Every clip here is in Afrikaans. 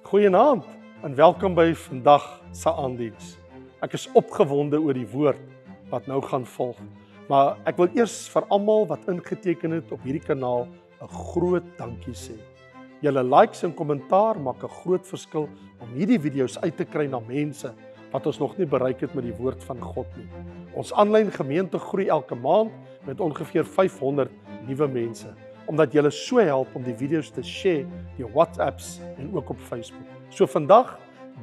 Goeienaand en welkom by vandag se aandiens. Ek is opgewonde oor die woord wat nou gaan volg. Maar ek wil eers vir almal wat ingeteken het op hierdie kanaal 'n groot dankie sê. Julle likes en kommentaar maak 'n groot verskil om hierdie video's uit te kry na mense wat ons nog nie bereik het met die woord van God nie. Ons aanlyn gemeente groei elke maand met ongeveer 500 nuwe mense, omdat julle so help om die video's te share deur WhatsApps en ook op Facebook. So vandag,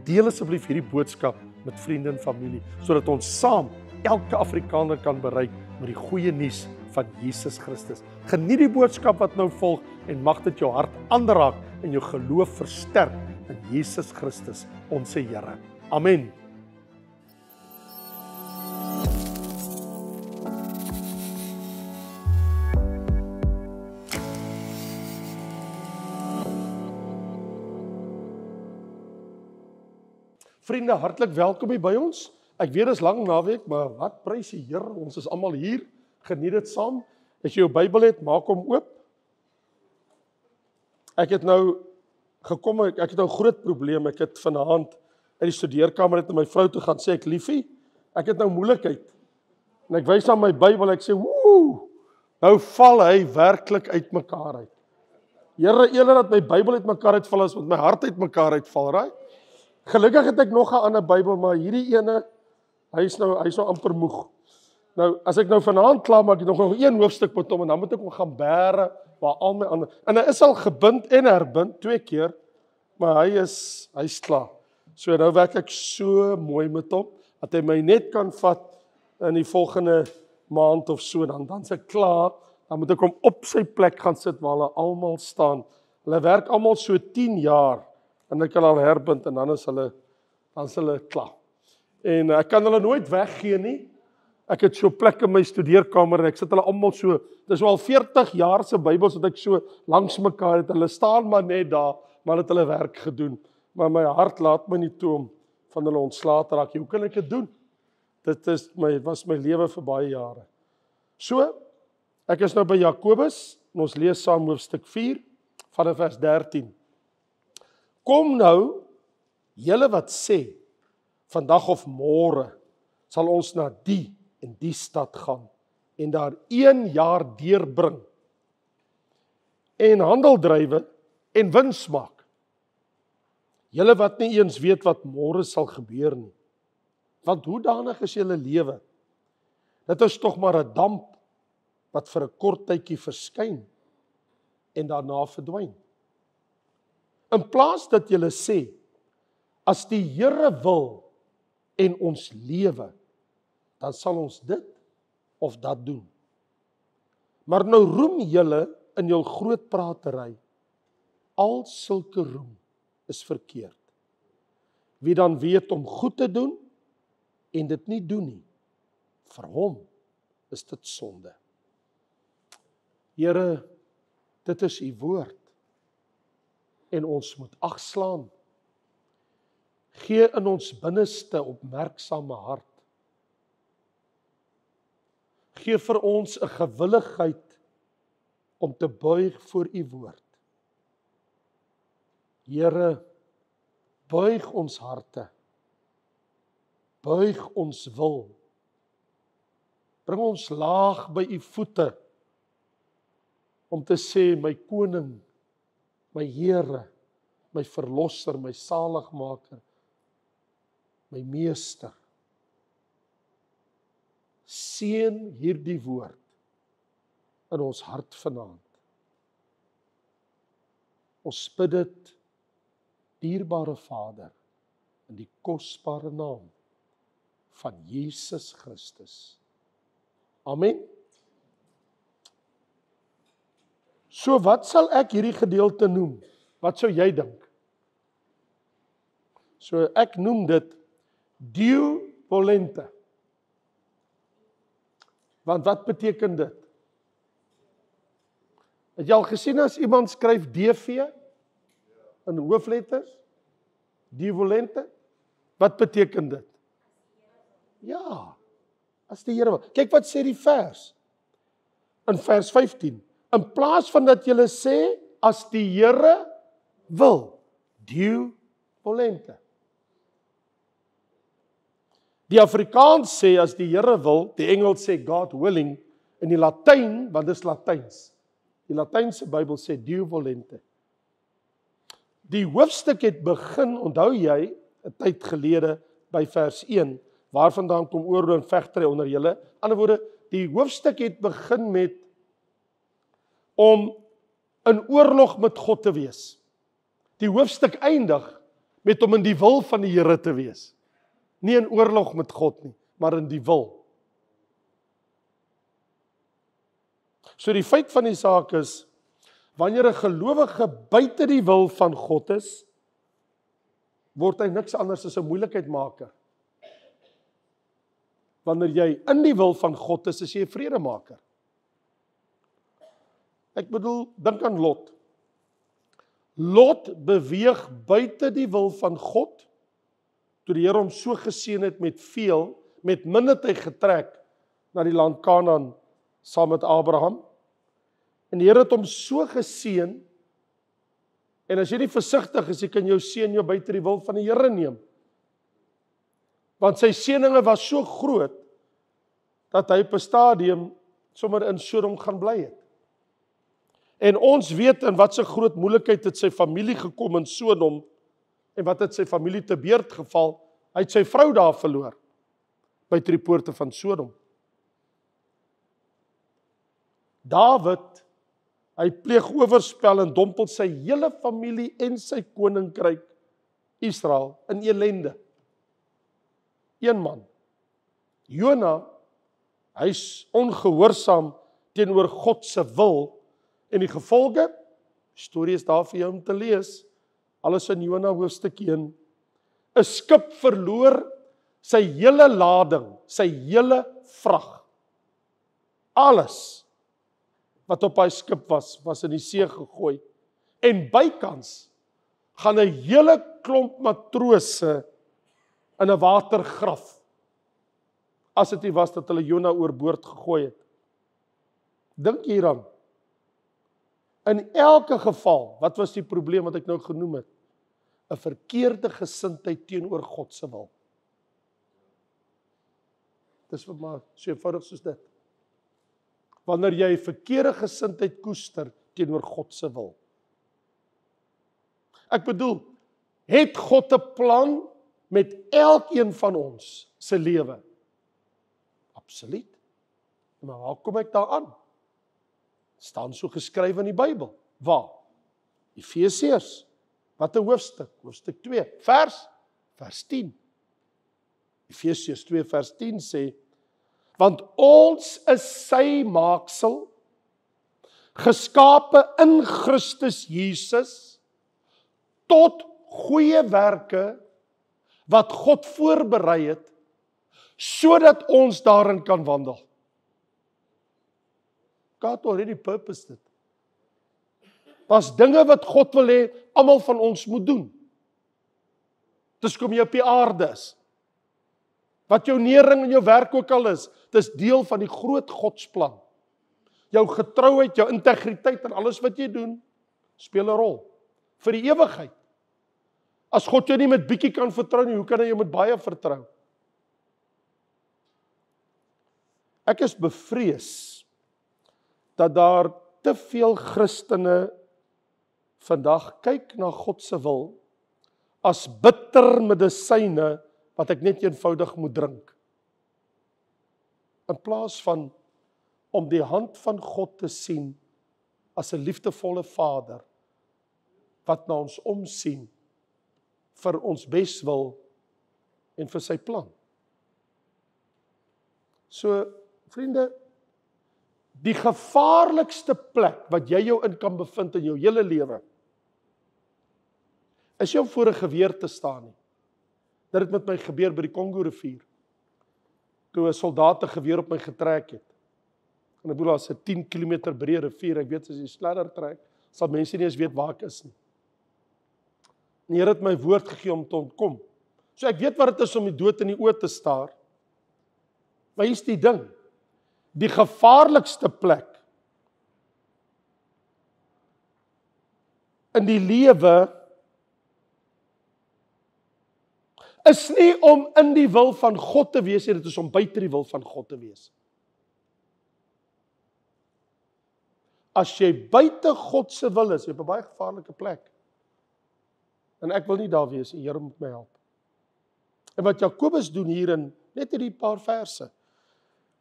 deel asseblief hierdie boodskap met vriende en familie, sodat ons saam elke Afrikaner kan bereik met die goeie nuus van Jesus Christus. Geniet die boodskap wat nou volg en mag dit jou hart aanraak en jou geloof versterk in Jesus Christus, ons Here. Amen. Vriende, hartlik welkom hier by ons. Ek weet dit is lang naweek, maar wat prys die Here, ons is almal hier. Geniet dit saam. As jy jou Bybel het, maak hom oop. Ek het nou gekom, ek het nou 'n groot probleem. Ek het vanaand uit die studeerkamer uit na my vrou toe gaan sê ek liefie, ek het nou moeilikheid. En ek wys aan my Bybel, ek sê, woe, nou val hy werklik uitmekaar uit. Here, eerder dat my Bybel uitmekaar uitval as met my hart uitmekaar uitval, right? Gelukkig het ek nog 'n ander Bybel, maar hierdie ene, hy's nou amper moeg. Nou, as ek nou vanaand klaar maak, ek nog 1 hoofstuk met hom en dan moet ek hom gaan bære waar al my ander. En hy is al gebind en herbind 2 keer, maar hy's klaar. So nou werk ek so mooi met hom dat hy my net kan vat in die volgende maand of so, dan's ek klaar. Dan moet ek hom op sy plek gaan sit waar hulle almal staan. Hulle werk almal so 10 jaar. En ek kan al herbind en dan is hulle klaar. En ek kan hulle nooit weggee nie. Ek het so plek in my studeerkamer en ek sit hulle almal so, dis al 40 jaar se Bybels wat ek so langs mekaar het. Hulle staan maar net daar, maar het hulle werk gedoen. Maar my hart laat my nie toe om van hulle ontslae te raak. Hoe kan ek dit doen? Dit was my lewe vir baie jare. So, ek is nou by Jakobus en ons lees saam hoofstuk 4 vanaf vers 13. Kom nou, julle wat sê, vandag of môre sal ons na die en die stad gaan en daar 1 jaar deurbring en handel drywe en wins maak. Julle wat nie eens weet wat môre sal gebeur nie. Want hoedanig is julle lewe? Dit is tog maar 'n damp wat vir 'n kort tydjie verskyn en daarna verdwyn. In plaas dat julle sê, as die Here wil en ons lewe, dan sal ons dit of dat doen. Maar nou roem julle in jul groot pratery. Al sulke roem is verkeerd. Wie dan weet om goed te doen en dit nie doen nie, vir hom is dit sonde. Here, dit is u woord. En ons moet agslaan. Gee in ons binneste opmerksame hart. Gee vir ons 'n gewilligheid om te buig voor u woord. Here, buig ons harte. Buig ons wil. Bring ons laag by u voete om te sê, my koning, my Here, my verlosser, my saligmaker, my meester. Seën hierdie woord in ons hart vanaand. Ons bid dit, dierbare Vader, in die kosbare naam van Jesus Christus. Amen. So wat sal ek hierdie gedeelte noem? Wat sou jy dink? So ek noem dit Deo volente. Want wat beteken dit? Het jy al gesien as iemand skryf DV in hoofletters? Deo volente? Wat beteken dit? Ja, as die Here wil. Kyk wat sê die vers. In vers 15. In plaas van dat julle sê, as die Here wil, Deo volente. Die Afrikaans sê as die Here wil, die Engels sê God willing, in die Latyn, want dis Latyns. Die Latynse Bybel sê Deo volente. Die hoofstuk het begin, onthou jy, 'n tyd gelede by vers 1, waarvandaan kom oorlog en vegtery onder julle. Ander woorde, die hoofstuk het begin met om in oorlog met God te wees. Die hoofstuk eindig met om in die wil van die Here te wees. Nie in oorlog met God nie, maar in die wil. So die feit van die saak is, wanneer 'n gelowige buite die wil van God is, word hy niks anders as 'n moeilikheidmaker. Wanneer jy in die wil van God is jy 'n vredemaker. Ek bedoel, dink aan Lot. Lot beweeg buite die wil van God, toe die Here hom so geseën het met veel, met min het hy getrek na die land Kanaan saam met Abraham. En die Here het hom so geseën, en as jy nie versigtig is, jy kan jou seën jou buite die wil van die Here neem. Want sy seëninge was so groot, dat hy op 'n stadium sommer in Sodom gaan bly het. En ons weet in wat 'n groot moeilikheid het sy familie gekom in Sodom, en wat het sy familie te beurt geval, hy het sy vrou daar verloor, buite die poorte van Sodom. Dawid, hy pleeg oorspel en dompel sy hele familie en sy koninkryk Israel in ellende. Een man. Jona, hy's ongehoorsaam teenoor God se wil, en die gevolge, storie is daar vir jou om te lees, alles in Jona hoofstuk 1, 'n skip verloor sy hele lading, sy hele vrag. Alles wat op hy skip was in die see gegooi. En bykans gaan 'n hele klomp matrose in 'n watergraf, as dit nie was dat hulle Jona oorboord gegooi het. Dink hieraan. In elke geval, wat was die probleem wat ek nou genoem het? 'n verkeerde gesindheid teenoor God se wil. Dis wat maar so eenvoudig soos dit. Wanneer jy verkeerde gesindheid koester teenoor God se wil. Ek bedoel, het God 'n plan met elkeen van ons se lewe? Absoluut. Maar waar kom ek daaraan? Staan so geskryf in die Bybel. Waar? Efesiërs. Wat 'n hoofstuk? Hoofstuk 2, vers 10. Efesiërs 2 vers 10 sê, want ons is sy maaksel, geskape in Christus Jesus, tot goeie werke, wat God voorberei het, sodat ons daarin kan wandel. God already purposed it. Was dinge wat God wil hê, almal van ons moet doen. Dis kom jy op die aarde is. Wat jou nering en jou werk ook al is, dis deel van die groot Godsplan. Jou getrouheid, jou integriteit en alles wat jy doen, speel 'n rol. Vir die ewigheid. As God jou nie met bietjie kan vertrou nie, hoe kan hy jou met baie vertrou? Ek is bevrees dat daar te veel Christene vandag kyk na God se wil as bitter medisyne wat ek net eenvoudig moet drink. In plaas van om die hand van God te sien as 'n liefdevolle Vader wat na ons omsien vir ons beswil en vir sy plan. So, vriende, die gevaarlikste plek wat jy jou in kan bevind in jou hele lewe, is jy om voor 'n geweer te staan nie. Dit het met my gebeur by die Kongo rivier, toe 'n soldaat 'n geweer op my getrek het. En ek bedoel, daar's 'n 10 km breë rivier, ek weet as jy sladder trek, sal mense nie eens weet waar ek is nie. En die Here het my woord gegee om te ontkom. So ek weet wat dit is om die dood in die oë te staar. Maar hier's die ding, die gevaarlikste plek in die lewe is nie om in die wil van God te wees nie, dit is om buite die wil van God te wees. As jy buite God se wil is, jy op 'n baie gevaarlike plek. En ek wil nie daar wees, die Here moet my help. En wat Jakobus doen hier in net hierdie paar verse,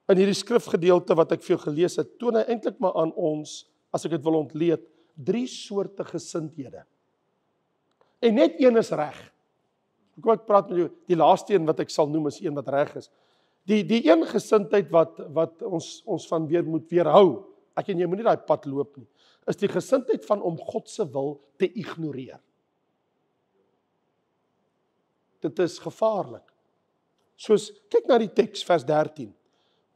in hierdie skrifgedeelte wat ek vir jou gelees het, toon hy eintlik maar aan ons, as ek dit wil ontleed, 3 soorte gesindhede. En net een is reg. Kom ek praat met jou, die laaste een wat ek sal noem is een wat reg is. Die een gesindheid wat ons van weer moet weerhou, ek en jy moet nie daai pad loop nie, is die gesindheid van om God se wil te ignoreer. Dit is gevaarlik. Soos, kyk na die teks, vers 13.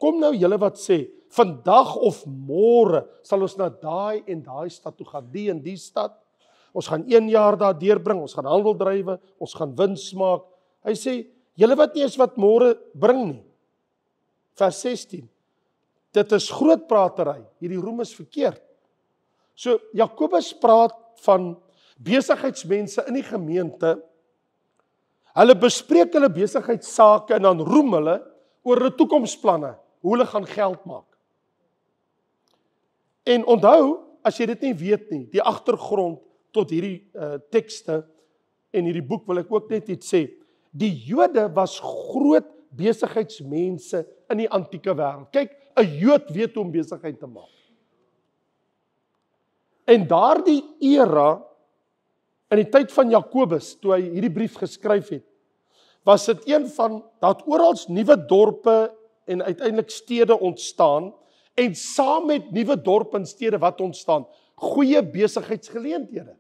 Kom nou julle wat sê, vandag of môre sal ons na daai en daai stad toe gaan, die en die stad. Ons gaan 1 jaar daar deurbring, ons gaan handel drywe, ons gaan wins maak. Hy sê, julle wat nie eens wat môre bring nie. Vers 16. Dit is groot pratery, hierdie roem is verkeerd. So, Jakobus praat van besigheidsmense in die gemeente. Hulle bespreek hulle besigheidsake en dan roem hulle oor hulle toekomsplanne, hoe hulle gaan geld maak. En onthou, as jy dit nie weet nie, die agtergrond tot hierdie tekste en hierdie boek wil ek ook net iets sê. Die Jode was groot besigheidsmense in die antieke wêreld. Kyk, 'n Jood weet hoe om besigheid te maak. En daardie era, in die tyd van Jakobus, toe hy hierdie brief geskryf het, was dit een van, dat oral nuwe dorpe en uiteindelik stede ontstaan, en saam met nuwe dorpe en stede wat ontstaan, goeie besigheidsgeleenthede.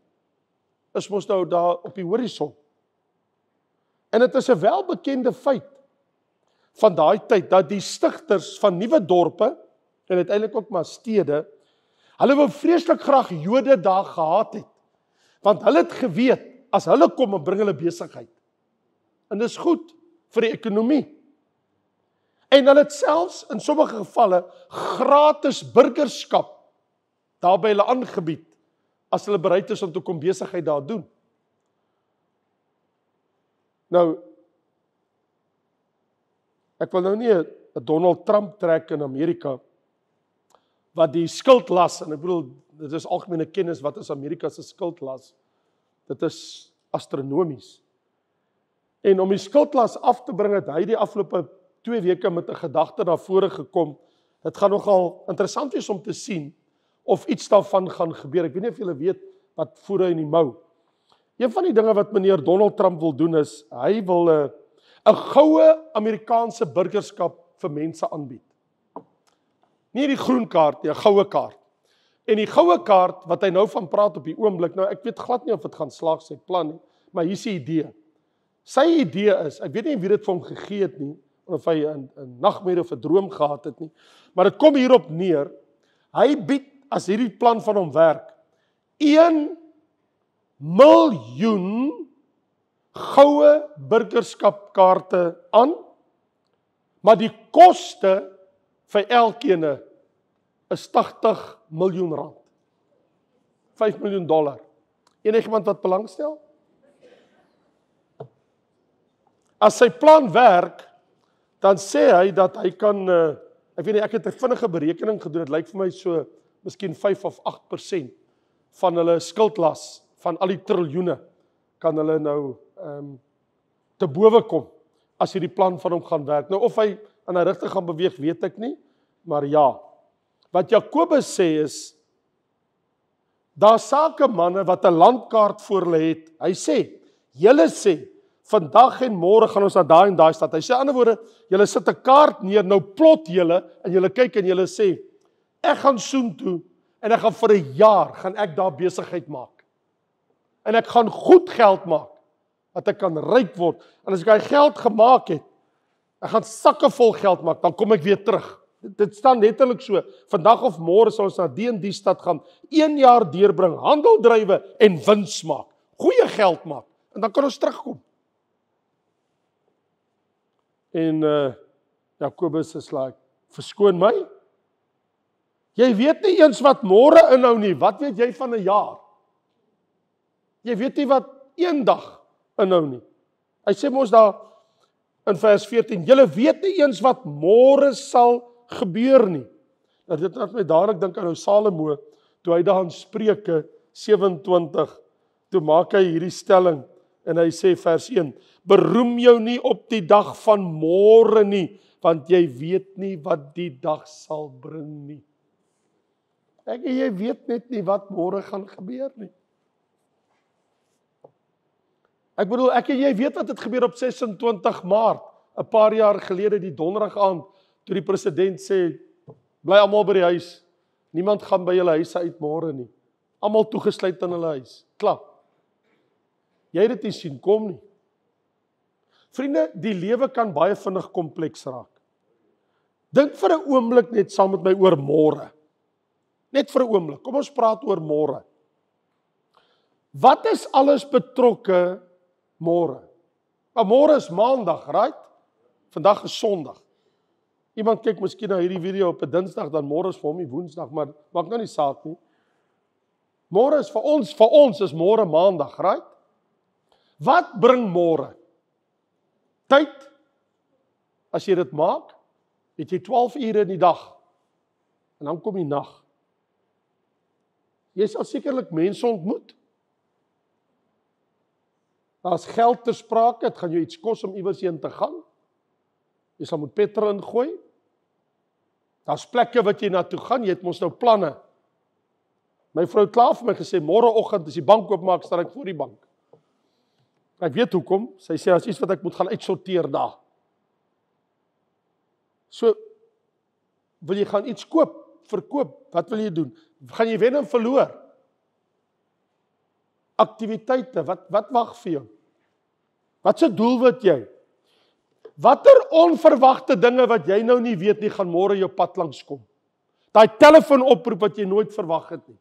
Is mos nou daar op die horison. En dit is 'n welbekende feit van daai tyd, dat die stigters van nuwe dorpe, en uiteindelik ook maar stede, hulle wou vreeslik graag Jode daar gehad het, want hulle het geweet, as hulle kom en bring hulle besigheid. En dis goed vir die ekonomie. En hulle het selfs in sommige gevalle gratis burgerskap daar by hulle aangebied, as hulle bereid is om te kom besigheid daar doen. Nou, ek wil nou nie 'n Donald Trump trek in Amerika, wat die skuldlas, en ek bedoel, dit is algemene kennis, wat is Amerika se skuldlas? Dit is astronomies. En om die skuldlas af te bring, het hy die afgelope 2 weke met 'n gedagte na vore gekom. Dit gaan nogal interessant wees om te sien, of iets daarvan gaan gebeur. Ek weet nie of julle weet, wat voer hy in die mou. Een van die dinge wat meneer Donald Trump wil doen is, hy wil 'n goue Amerikaanse burgerskap vir mense aanbied. Nie die groen kaart nie, 'n goue kaart. En die goue kaart, wat hy nou van praat op die oomblik, nou ek weet glad nie of dit gaan slaag sy plan nie, maar hier is die idee. Sy idee is, ek weet nie wie dit vir hom gegee het nie, of hy 'n nagmerrie of 'n droom gehad het nie, maar dit kom hierop neer, hy bied, as hierdie plan van hom werk, 1 miljoen goue burgerskapkaarte aan, maar die koste vir elkeen is 80 miljoen rand. $5 miljoen. Enigiemand wat belangstel? As sy plan werk, dan sê hy dat hy kan, ek weet nie, ek het 'n vinnige berekening gedoen, dit lyk vir my so, miskien 5 of 8% van hulle skuldlas, van al die triljoene, kan hulle nou te bowe kom, as hierdie plan van hom gaan werk. Nou, of hy in 'n rigting gaan beweeg, weet ek nie, maar ja. Wat Jakobus sê is, daar sakemanne wat 'n landkaart voor hulle het. Hy sê, julle sê, vandag en môre gaan ons na daai en daai stad. Hy sê, aan die ander woorde, julle sit 'n kaart neer, nou plot julle, en julle kyk en julle sê, ek gaan soontoe, en ek gaan vir 'n jaar, gaan ek daar besigheid maak. En ek gaan goed geld maak, dat ek kan ryk word. En as ek daai geld gemaak het, ek gaan sakke vol geld maak, dan kom ek weer terug. Dit staan letterlik so, vandag of môre sal ons na die en die stad gaan, 1 jaar deurbring, handel drywe en wins maak, goeie geld maak, en dan kan ons terugkom. En Jakobus is like, verskoon my, jy weet nie eens wat môre inhou nie, wat weet jy van 'n jaar? Jy weet nie wat een dag inhou nie. Hy sê mos daar in vers 14, julle weet nie eens wat môre sal gebeur nie. Nou dit laat my dadelik dink aan Salomo, toe hy daar in Spreuke 27, toe maak hy hierdie stelling, en hy sê vers 1, beroem jou nie op die dag van môre nie, want jy weet nie wat die dag sal bring nie. Ek en jy weet net nie wat môre gaan gebeur nie. Ek bedoel, ek en jy weet wat het gebeur op 26 Maart, 'n paar jaar gelede, die donderdag aand, toe die president sê, bly almal by die huis, niemand gaan by julle huise uit môre nie. Almal toegesluit in hulle huis. Klaar. Jy het dit nie sien kom nie. Vriende, die lewe kan baie vinnig kompleks raak. Dink vir 'n oomblik net saam met my oor môre. Net vir 'n oomblik. Kom ons praat oor môre. Wat is alles betrokke môre? Maar môre is maandag, right? Vandag is Sondag. Iemand kyk miskien na hierdie video op 'n Dinsdag, dan môre is vir hom die Woensdag, maar maak nou nie saak nie. Môre is vir ons is môre Maandag, right? Wat bring môre? Tyd. As jy dit maak, het jy 12 ure in die dag. En dan kom die nag. Jy sal sekerlik mense ontmoet. Daar's geld ter sprake, dit gaan jou iets kos om iewers heen te gaan. Jy sal moet petrol ingooi. Daar's plekke wat jy na toe gaan, jy het mos nou planne. My vrou het klaar vir my gesê, môreoggend as die bank oopmaak, staan ek voor die bank. Ek weet hoekom, sy sê, as iets wat ek moet gaan uitsorteer daar. So, wil jy gaan iets koop, verkoop, wat wil jy doen? Gaan jy wen en verloor? Aktiwiteite, wat wag vir jou? Wat se doelwit jy? Watter onverwagte dinge wat jy nou nie weet nie, gaan môre jou pad langs kom? Daai telefoonoproep wat jy nooit verwag het nie,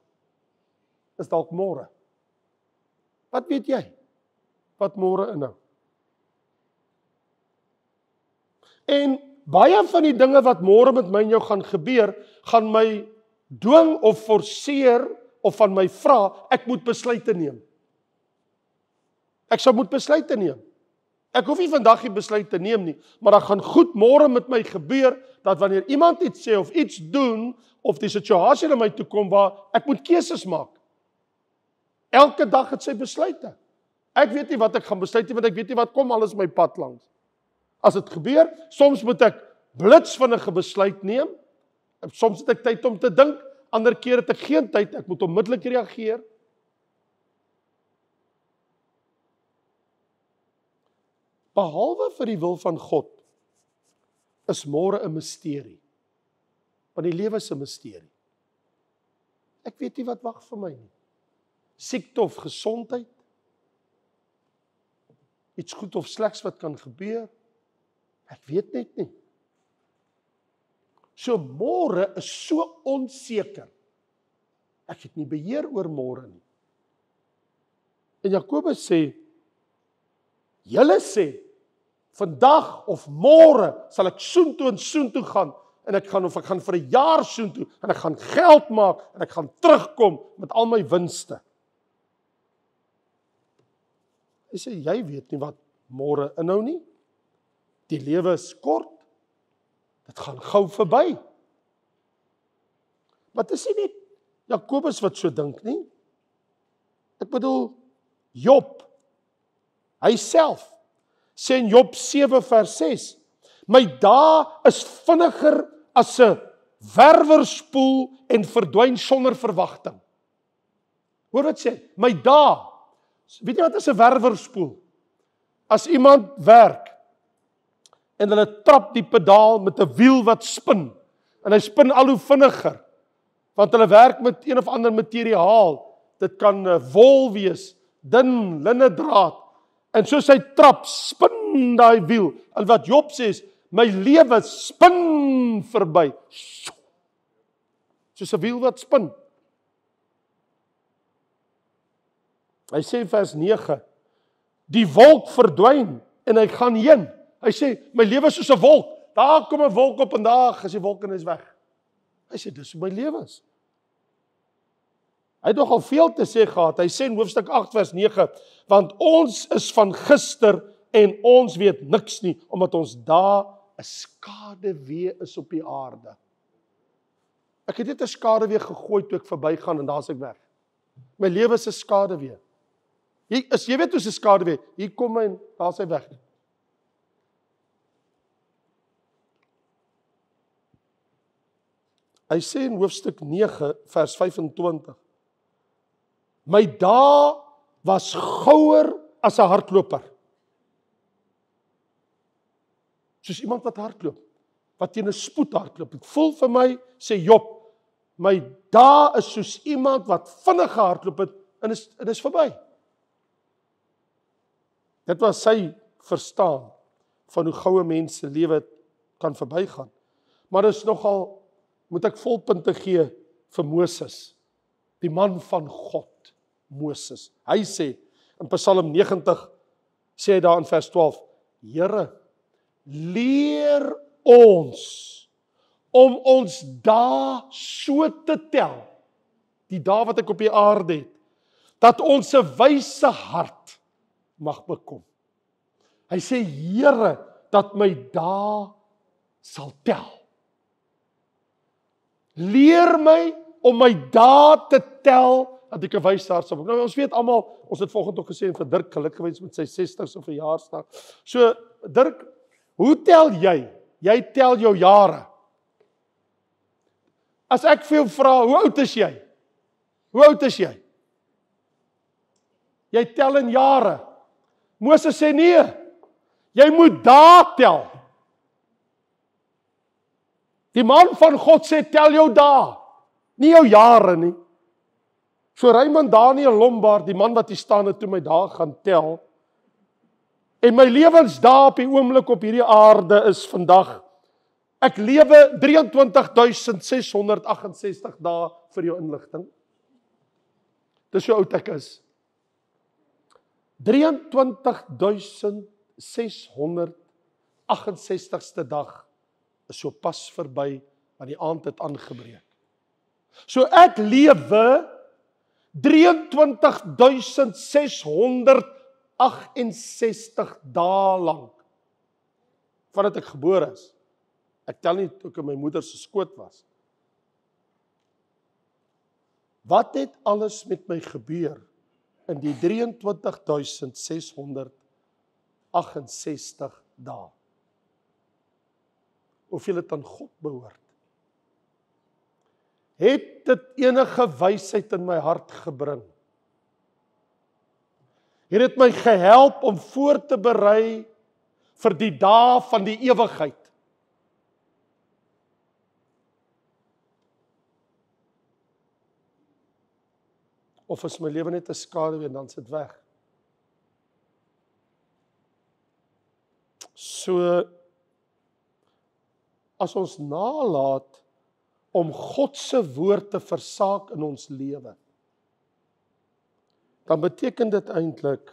is dalk môre. Wat weet jy? Wat môre inhou? En baie van die dinge wat môre met my en jou gaan gebeur, gaan my dwing of forceer of van my vra, ek moet besluite neem. Ek sal moet besluite neem. Ek hoef nie vandag die besluit te neem nie, maar daar gaan goed môre met my gebeur, dat wanneer iemand iets sê of iets doen, of die situasie na my toe kom waar ek moet keuses maak. Elke dag het sy besluite. Ek weet nie wat ek gaan besluit nie, want ek weet nie wat kom alles my pad langs. As dit gebeur, soms moet ek blitsvinnige besluit neem, soms het ek tyd om te dink, ander keer het ek geen tyd, ek moet onmiddellik reageer. Behalwe vir die wil van God, is môre 'n misterie. Want die lewe is 'n misterie. Ek weet nie wat wag vir my nie. Siekte of gesondheid, iets goed of slegs wat kan gebeur, ek weet net nie. So môre is so onseker. Ek het nie beheer oor môre nie. En Jakobus sê, julle sê, vandag of môre sal ek soontoe en soontoe gaan, en ek gaan vir 'n jaar soontoe, en ek gaan geld maak, en ek gaan terugkom met al my winste. Hy sê, jy weet nie wat môre inhou nie. Die lewe is kort. Dit gaan gou verby. Wat is nie net Jakobus wat so dink nie? Ek bedoel, Job, hy self, sê in Job 7 vers 6, my dae is vinniger as 'n werwerspoel en verdwyn sonder verwagting. Hoor wat sê, my dae, weet jy wat is 'n werwerspoel? As iemand werk, en hulle trap die pedaal met 'n wiel wat spin, en hy spin al hoe vinniger, want hulle werk met een of ander materiaal, dit kan wol wees, dun, linnedraad, en soos hy trap, spin daai wiel, en wat Job sê is, my lewe spin verby, soos 'n wiel wat spin. Hy sê in vers 9, die wolk verdwyn, en hy gaan heen. Hy sê, my lewe is soos 'n wolk. Daar kom 'n wolk op en daar is die wolk en hy is weg. Hy sê, dis hoe my lewe is. Hy het nogal veel te sê gehad. Hy sê in hoofstuk 8 vers 9, want ons is van gister en ons weet niks nie, omdat ons daar 'n skaduwee is op die aarde. Ek het net 'n skaduwee gegooi toe ek verbygaan en daar's ek weg. My lewe is 'n skaduwee. Jy weet hoe 'n skaduwee, hier kom hy en daar's hy weg. Hy sê in hoofstuk 9 vers 25: My dae was gouer as 'n hardloper. Soos iemand wat hardloop, wat teen 'n spoed hardloop. Ek voel vir my, sê Job, my dae is soos iemand wat vinnig gehardloop het en is verby. Dit was sy verstaan van hoe goue mense lewe kan verbygaan. Maar dit is nogal, moet ek volpunte gee vir Moses, die man van God, Moses. Hy sê in Psalm 90 sê hy daar in vers 12: Here, leer ons om ons dae so te tel, die dae wat ek op die aarde het, dat ons 'n wyse hart mag bekom. Hy sê, Here, dat my dae sal tel. Leer my om my dae te tel, dat ek 'n wyse hart sal bekom. Nou, ons weet almal, ons het vanoggend ook gesê vir Dirk geluk gewees met sy 60ste verjaarsdag. So, Dirk, hoe tel jy? Jy tel jou jare. As ek vir jou vra, hoe oud is jy? Hoe oud is jy? Jy tel in jare. Moses sê nee, jy moet dae tel. Die man van God sê tel jou dae, nie jou jare nie. So Raymond Daniel Lombard, die man wat hier staan het toe my dae gaan tel, en my lewensdae op die oomblik op hierdie aarde is vandag, ek lewe 23.668 dae vir jou inligting. Dis hoe oud ek is. 23.668ste dag is so pas verby, want die aand het aangebreek. So ek lewe 23.668 dae lank, vandat ek gebore is. Ek tel nie toe ek in my moeder se skoot was. Wat het alles met my gebeur in die 23.668 dae? Hoeveel het aan God behoort? Het dit enige wysheid in my hart gebring? Het dit my gehelp om voor te berei vir die dae van die ewigheid? Of is my lewe net 'n skaduwee en dan sit weg? So, as ons nalat om God se woord te versaak in ons lewe, dan beteken dit eintlik,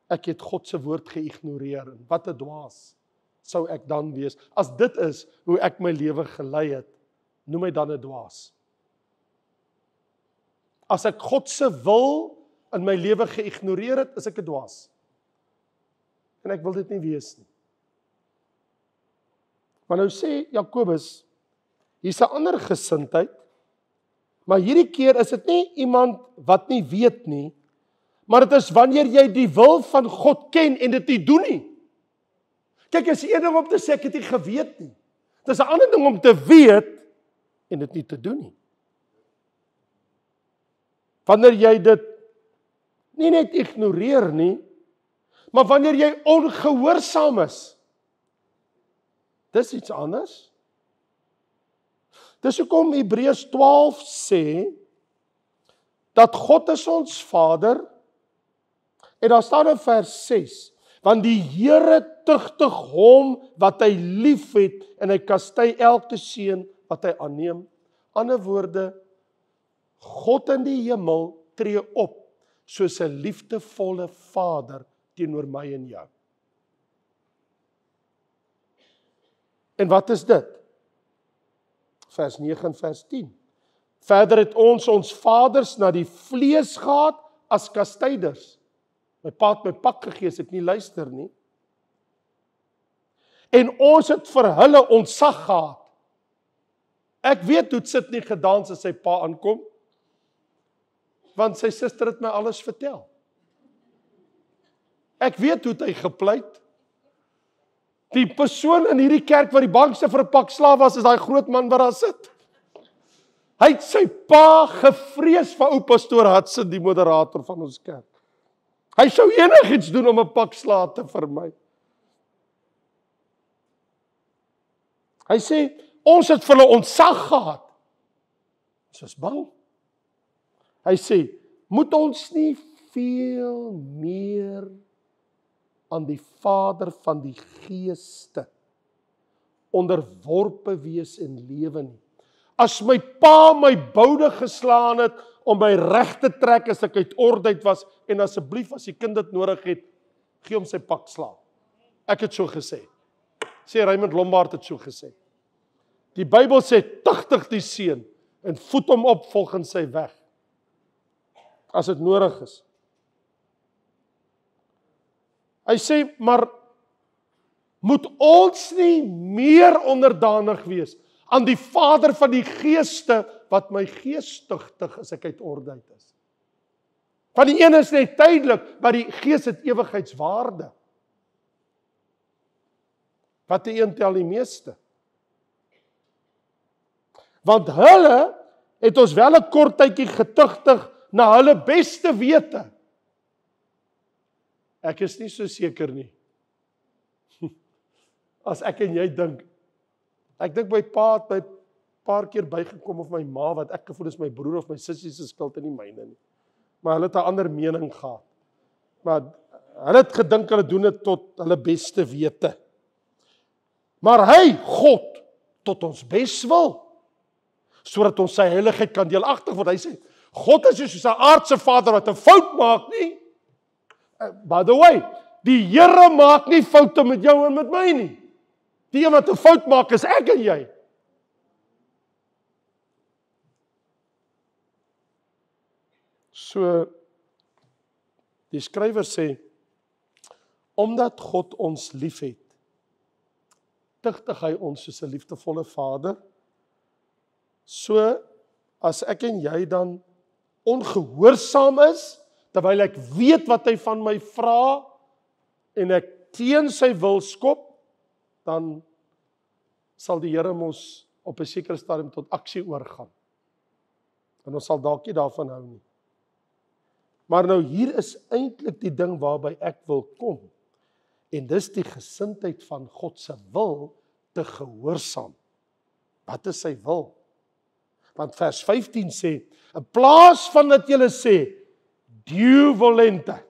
ek het God se woord geïgnoreer. En wat 'n dwaas sou ek dan wees? As dit is hoe ek my lewe gelei het, noem my dan 'n dwaas. As ek God se wil in my lewe geïgnoreer het, is ek 'n dwaas. En ek wil dit nie wees nie. Maar nou sê Jakobus, hier's 'n ander gesindheid, maar hierdie keer is dit nie iemand wat nie weet nie, maar dit is wanneer jy die wil van God ken en dit nie doen nie. Kyk, is een ding om te sê ek het nie geweet nie. Dit is 'n ander ding om te weet en dit nie te doen nie. Wanneer jy dit nie net ignoreer nie, maar wanneer jy ongehoorsaam is, dis iets anders. Dis hoekom Hebreërs 12 sê, dat God is ons Vader, en daar staan in vers 6, want die Here tugtig hom wat hy lief het, en hy kastei elke seun wat hy aanneem. Ander woorde, God in die hemel tree op, soos 'n liefdevolle Vader teenoor my en jou. En wat is dit? Vers 9 en vers 10. Verder het ons vaders na die vlees gehad as kastyders. My pa het my pak gegee, as ek nie luister nie. En ons het vir hulle ontsag gehad. Ek weet hoe het sit nie gedans as sy pa aankom, want sy suster het my alles vertel. Ek weet hoe het hy gepleit. Die persoon in hierdie kerk wat die bangste vir 'n pak slaaf was, is daai groot man wat daar sit. Hy het sy pa gevrees vir ou pastoor Hudson, die moderator van ons kerk. Hy sou enigiets doen om 'n pak slaaf te vermy. Hy sê, ons het vir hulle ontsag gehad. Ons is bang. Hy sê, moet ons nie veel meer aan die Vader van die Geeste onderworpe wees en lewe nie. As my pa my boude geslaan het om my reg te trek as ek uit orde uit was, en asseblief as die kind dit nodig het, gee hom sy pak slaap. Ek het so gesê. Sê Raymond Lombard het so gesê. Die Bybel sê, tugtig die seun en voed hom op volgens sy weg. As dit nodig is. Hy sê, maar moet ons nie meer onderdanig wees aan die Vader van die Geeste wat my gees tugtig as ek uit orde uit is. Van die een is net tydelik, maar die Gees het ewigheidswaarde. Wat die een tel die meeste? Want hulle het ons wel 'n kort tydjie getugtig na hulle beste wete. Ek is nie so seker nie. As ek en jy dink, ek dink my pa het my paar keer bygekom of my ma, wat ek gevoel is my broer of my sussie se skuld en nie myne nie. Maar hulle het 'n ander mening gehad. Maar hulle het gedink hulle doen dit tot hulle beste wete. Maar hy, God, tot ons bes wil, sodat ons sy heiligheid kan deelagtig word. Hy sê, God is soos 'n aardse vader wat 'n fout maak nie. By the way, die Here maak nie foute met jou en met my nie. Die een wat 'n fout maak is ek en jy. So, die skrywer sê, omdat God ons liefhet, tugtig hy ons soos 'n liefdevolle Vader. So, as ek en jy dan ongehoorsaam is, terwyl ek weet wat hy van my vra, en ek teen sy wil skop, dan sal die Here ons op 'n sekere stadium tot aksie oorgaan. En ons sal dalk nie daarvan hou nie. Maar nou hier is eintlik die ding waarby ek wil kom. En dis die gesindheid van God se wil te gehoorsaam. Wat is sy wil? Want vers 15 sê, in plaas van dat julle sê, Dieu volente,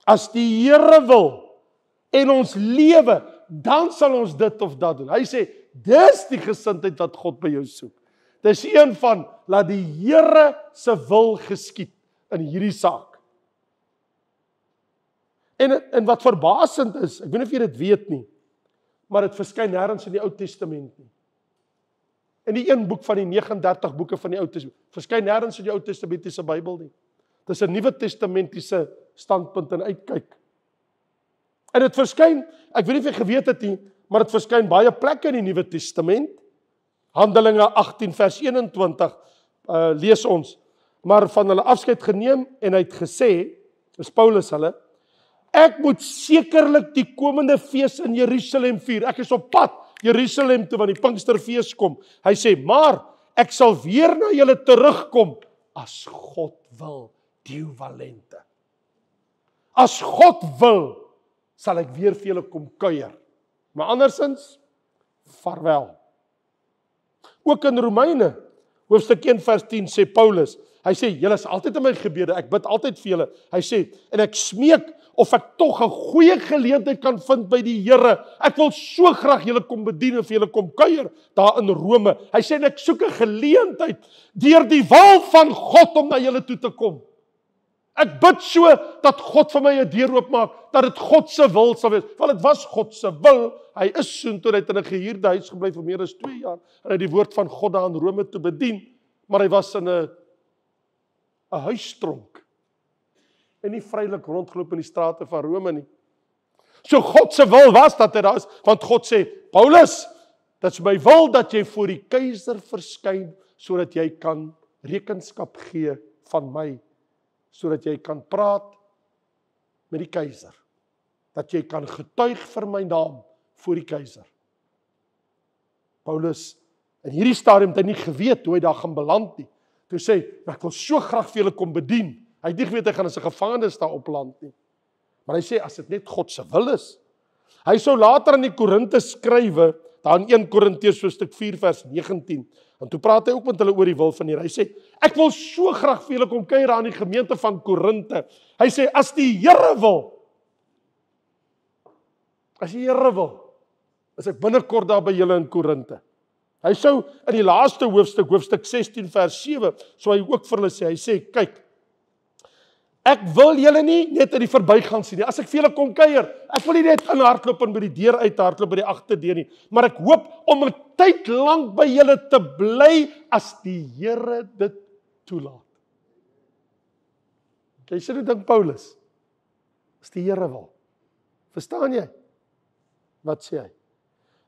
as die Here wil, en ons lewe, dan sal ons dit of dat doen. Hy sê, dis die gesindheid wat God by jou soek. Dis een van, laat die Here se wil geskied in hierdie saak. En wat verbasend is, ek weet nie of jy dit weet nie, maar dit verskyn nêrens in die Ou Testament nie. In die een boek van die 39 boeke van die Ou Testament, verskyn nêrens in die Ou Testamentiese Bybel nie. Dis 'n Nuwe Testamentiese standpunt en uitkyk. En dit verskyn, ek weet nie of jy geweet het nie, maar dit verskyn baie plekke in die Nuwe Testament. Handelinge 18 vers 21 lees ons, maar van hulle afskeid geneem en hy het gesê, is Paulus hulle, ek moet sekerlik die komende fees in Jerusalem vier. Ek is op pad Jerusalem toe, want die Pinksterfees kom. Hy sê, maar ek sal weer na julle terugkom, as God wil, Dieu volente. As God wil, sal ek weer vir julle kom kuier. Maar andersins, vaarwel. Ook in Romeine, hoofstuk 1 vers 10 sê Paulus, hy sê, julle is altyd in my gebede, ek bid altyd vir julle. Hy sê, en ek smeek of ek tog 'n goeie geleentheid kan vind by die Here. Ek wil so graag julle kom bedien en vir julle kom kuier daar in Rome. Hy sê, en ek soek 'n geleentheid deur die wil van God om na julle toe te kom. Ek bid so dat God vir my 'n deur oopmaak, dat dit God se wil sal wees. Want dit was God se wil. Hy is soontoe uit in 'n gehuurde huis gebly vir meer as 2 jaar en hy die woord van God daar in Rome te bedien, maar hy was in 'n huistronk. en nie vrylik rondgeloop in die strate van Rome nie. So God se wil was dat hy daar is, want God sê, Paulus, dit is my wil dat jy voor die keiser verskyn, sodat jy kan rekenskap gee van my, sodat jy kan praat met die keiser, dat jy kan getuig vir my naam voor die keiser. Paulus, in hierdie stadium het hy nie geweet hoe hy daar gaan beland nie. Toe sê hy, ek wil so graag vir julle kom bedien. Hy het nie geweet hy gaan as 'n gevangenes daar opland nie. Maar hy sê, as dit net God se wil is. Hy sou later aan die Korinte skrywe, daar in 1 Korintiërs hoofstuk 4 vers 19. En toe praat hy ook met hulle oor die wil van die Here. Hy sê, ek wil so graag vir julle kom kuier aan die gemeente van Korinte. Hy sê, as die Here wil, is ek binnekort daar by julle in Korinte. Hy sou in die laaste hoofstuk 16 vers 7, so hy ook vir hulle sê, hy sê, kyk, ek wil julle nie net in die verbygaan sien nie. As ek vir julle kom kuier, ek wil nie net in hardloop en by die deur uit hardloop by die agterdeur nie, maar ek hoop om 'n tyd lank by julle te bly as die Here dit toelaat. Jy sê dit dink Paulus, as die Here wil. Verstaan jy? Wat sê hy?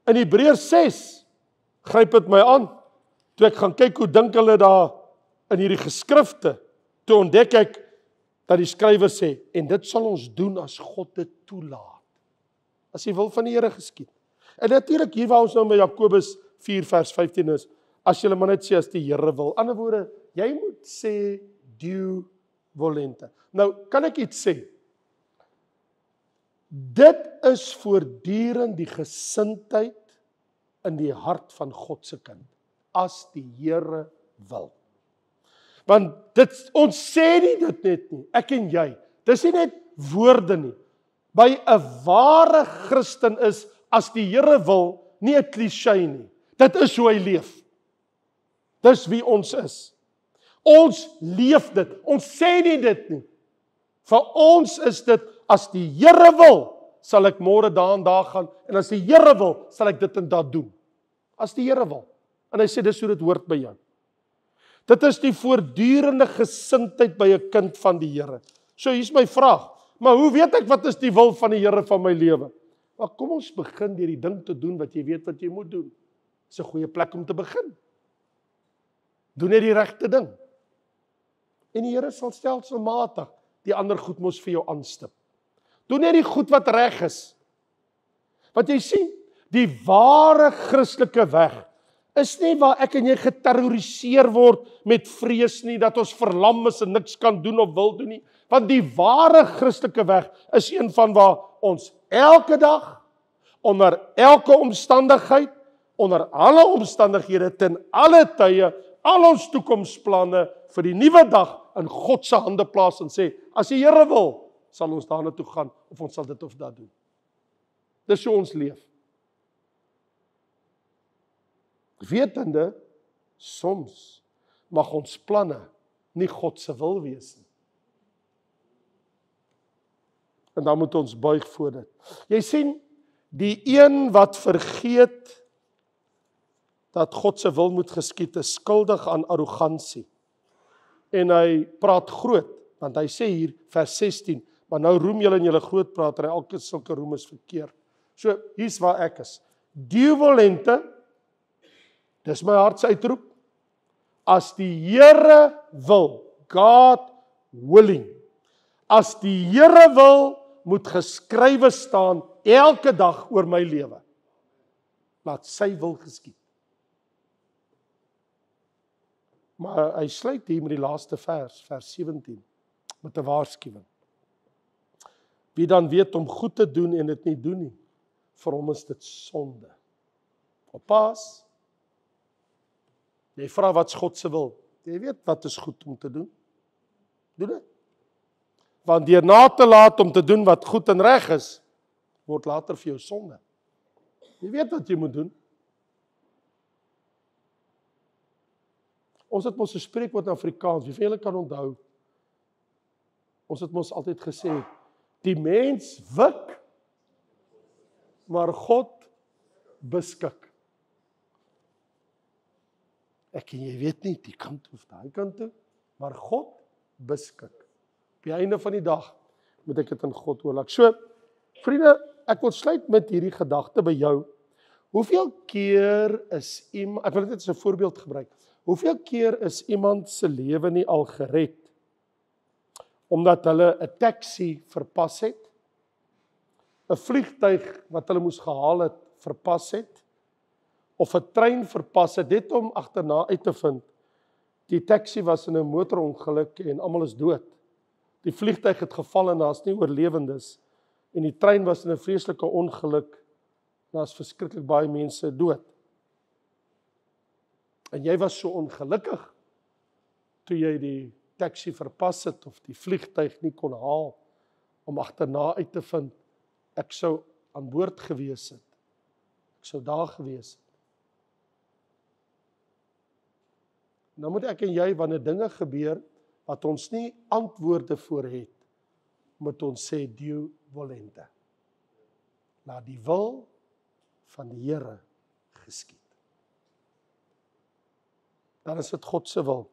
In Hebreërs 6 gryp dit my aan, toe ek gaan kyk hoe dink hulle daar in hierdie geskrifte, toe ontdek ek dat die skrywer sê, en dit sal ons doen as God dit toelaat. As die wil van die Here geskied. En natuurlik hier waar ons nou by Jakobus 4 vers 15 is, as jy maar net sê as die Here wil. Ander woorde, jy moet sê Deo volente. Nou, kan ek iets sê? Dit is voortdurend die gesindheid in die hart van God se kind, as die Here wil. Want ons sê nie dit net nie, ek en jy, dis nie net woorde nie. By 'n ware Christen is, as die Here wil, nie 'n kliseë nie. Dit is hoe hy leef. Dis wie ons is. Ons leef dit, ons sê nie dit nie. Vir ons is dit, as die Here wil, sal ek môre daar en daar gaan, en as die Here wil, sal ek dit en dat doen. As die Here wil. En hy sê, dis hoe dit hoort by jou. Dit is die voortdurende gesindheid by 'n kind van die Here. So hier's my vraag, maar hoe weet ek wat is die wil van die Here van my lewe? Maar kom ons begin deur die ding te doen wat jy weet wat jy moet doen. Dis 'n goeie plek om te begin. Doen net die regte ding. En die Here sal stelselmatig die ander goed mos vir jou aanstip. Doen net die goed wat reg is. Want jy sien, die ware Christelike weg is nie waar ek en jy geterroriseer word met vrees nie, dat ons verlam is en niks kan doen of wil doen nie. Want die ware Christelike weg is een van waar ons elke dag, onder elke omstandigheid, onder alle omstandighede, ten alle tye, al ons toekomsplanne vir die nuwe dag in God se hande plaas en sê, as die Here wil, sal ons daarna toe gaan, of ons sal dit of dat doen. Dis hoe ons leef. Wetende, soms mag ons planne nie God se wil wees nie. En dan moet ons buig voor dit. Jy sien, die een wat vergeet dat God se wil moet geskied, is skuldig aan arrogansie. En hy praat groot, want hy sê hier, vers 16, maar nou roem julle en julle groot praat, en elke sulke roem is verkeerd. So, hier's waar ek is. Deo volente, dis my hartse uitroep, as die Here wil, God willing, as die Here wil, moet geskrywe staan, elke dag oor my lewe. Laat sy wil geskied. Maar hy sluit hier met die laaste vers 17, met 'n waarskuwing. Wie dan weet om goed te doen en dit nie doen nie, vir hom is dit sonde. Oppas. Jy vra wat's God se wil. Jy weet wat is goed om te doen. Doen dit. Want deur na te laat om te doen wat goed en reg is, word later vir jou sonde. Jy weet wat jy moet doen. Ons het mos 'n spreekwoord in Afrikaans, wie van julle kan onthou? Ons het mos altyd gesê, die mens wik, maar God beskik. Ek en jy weet nie, die kant of daai kant toe, maar God beskik. Op die einde van die dag moet ek dit in God oorlaat. So, vriende, ek wil sluit met hierdie gedagte by jou. Hoeveel keer is iemand, ek wil dit as 'n voorbeeld gebruik. Hoeveel keer is iemand se lewe nie al gered omdat hulle 'n taxi verpas het, 'n vliegtuig wat hulle moes gehaal het verpas het, of 'n trein verpas het, net om agterna uit te vind die taxi was in 'n motorongeluk en almal is dood. Die vliegtuig het geval en daar's nie oorlewendes en die trein was in 'n vreeslike ongeluk. Daar's verskriklik baie mense dood. En jy was so ongelukkig toe jy die taxi verpas het of die vliegtuig nie kon haal om agterna uit te vind ek sou aan boord gewees het. Ek sou daar gewees het. Nou moet ek en jy, wanneer dinge gebeur wat ons nie antwoorde voor het, moet ons sê Deo volente. Laat die wil van die Here geskied. Dan is dit God se wil.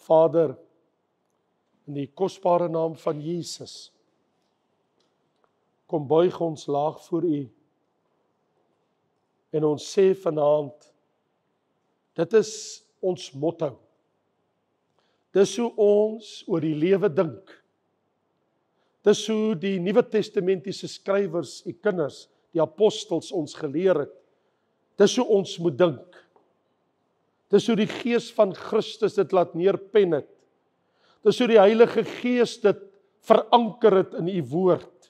Vader, in die kosbare naam van Jesus, kom buig ons laag voor U en ons sê vanaand, dit is ons motto. Dis hoe ons oor die lewe dink. Dis hoe die Nuwe Testamentiese skrywers, die kinders, die apostels ons geleer het. Dis hoe ons moet dink. Dis hoe die Gees van Christus dit laat neerpen het. Dis hoe die Heilige Gees dit veranker het in U woord.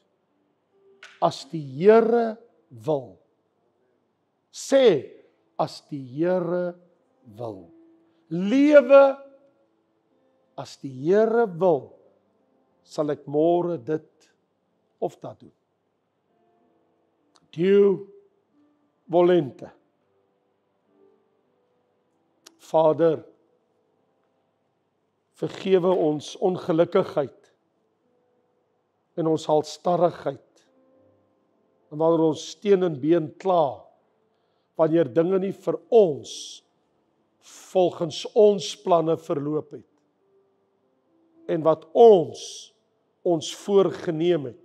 As die Here wil. Sê, as die Here wil. Lewe, as die Here wil, sal ek môre dit of dat doen. Deo volente. Vader, vergewe ons ongelukkigheid en ons halstarrigheid en wanneer ons steen en been kla, wanneer dinge nie vir ons volgens ons planne verloop het en wat ons voorgeneem het,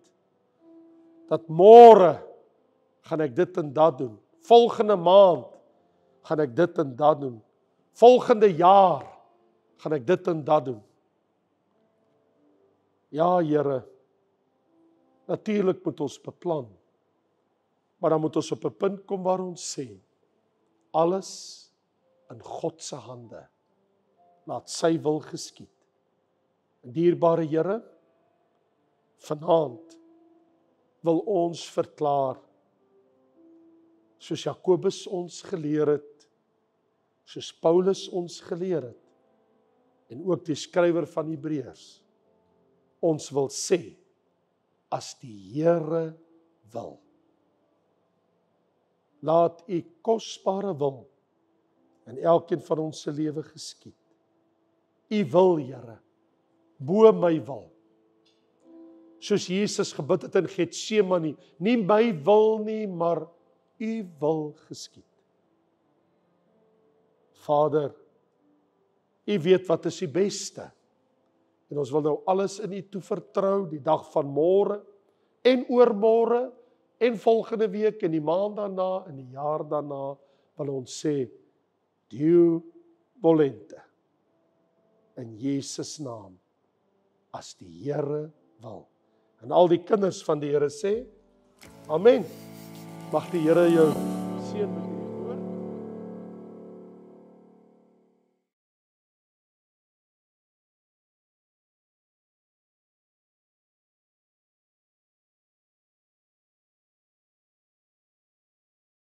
dat môre gaan ek dit en dat doen, volgende maand gaan ek dit en dat doen, volgende jaar gaan ek dit en dat doen. Ja, Here, natuurlik moet ons beplan, maar dan moet ons op 'n punt kom waar ons sê, alles in God se hande, laat sy wil geskied. Dierbare Here, vanaand wil ons verklaar, soos Jakobus ons geleer het, soos Paulus ons geleer het, en ook die skrywer van Hebreërs, ons wil sê, as die Here wil. Laat U kosbare wil in elkeen van ons se lewe geskied. U wil, Here, bo my wil. Soos Jesus gebid het in Getsemane, nie my wil nie, maar U wil geskied. Vader, U weet wat is die beste. En ons wil nou alles in U toevertrou, die dag van môre, en oormôre, en volgende week, en die maand daarna, en die jaar daarna, wil ons sê, Deo volente. In Jesus naam, as die Here wil. En al die kinders van die Here sê, Amen. Mag die Here jou seën met